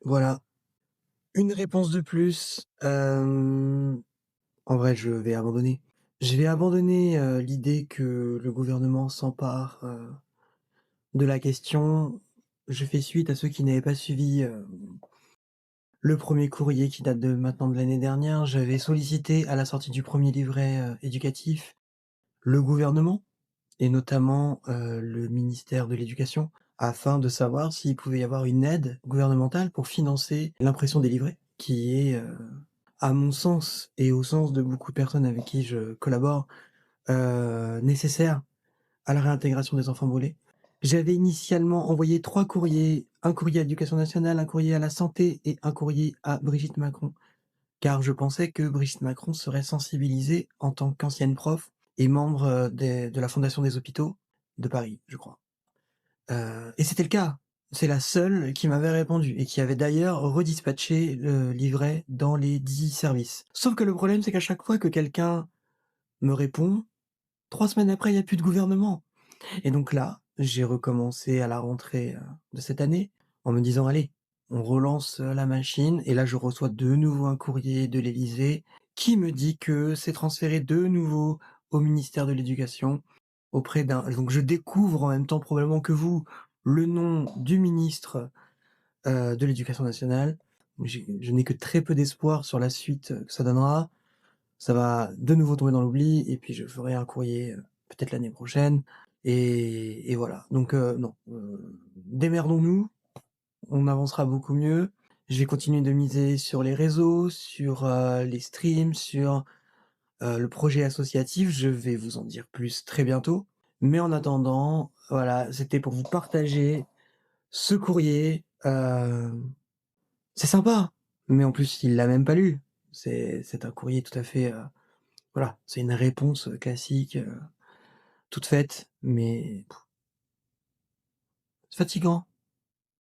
Voilà, une réponse de plus, en vrai, je vais abandonner. Je vais abandonner, l'idée que le gouvernement s'empare, de la question. Je fais suite à ceux qui n'avaient pas suivi, le premier courrier qui date de maintenant de l'année dernière. J'avais sollicité à la sortie du premier livret, éducatif, le gouvernement et notamment, le ministère de l'Éducation, afin de savoir s'il pouvait y avoir une aide gouvernementale pour financer l'impression des livrets qui est, à mon sens et au sens de beaucoup de personnes avec qui je collabore, nécessaire à la réintégration des enfants brûlés. J'avais initialement envoyé 3 courriers, un courrier à l'Éducation nationale, un courrier à la santé et un courrier à Brigitte Macron, car je pensais que Brigitte Macron serait sensibilisée en tant qu'ancienne prof et membre, des de la Fondation des hôpitaux de Paris, je crois. Et c'était le cas. C'est la seule qui m'avait répondu et qui avait d'ailleurs redispatché le livret dans les 10 services. Sauf que le problème, c'est qu'à chaque fois que quelqu'un me répond, 3 semaines après, il y a plus de gouvernement. Et donc là, j'ai recommencé à la rentrée, de cette année en me disant: «Allez, on relance, la machine» et là, je reçois de nouveau un courrier de l'Élysée qui me dit que c'est transféré de nouveau au ministère de l'Éducation auprès d'un donc je découvre en même temps probablement que vous, le nom du ministre, de l'Éducation nationale. Je n'ai que très peu d'espoir sur la suite, que ça donnera. Ça va de nouveau tomber dans l'oubli et puis je ferai un courrier, peut-être l'année prochaine et voilà. Donc non, démerdons-nous, on avancera beaucoup mieux. Je vais continuer de miser sur les réseaux, sur, les streams, sur, le projet associatif. Je vais vous en dire plus très bientôt. Mais en attendant, voilà, c'était pour vous partager ce courrier, c'est sympa, mais en plus il l'a même pas lu. C'est un courrier tout à fait, voilà, c'est une réponse, classique, toute faite, mais c'est fatigant.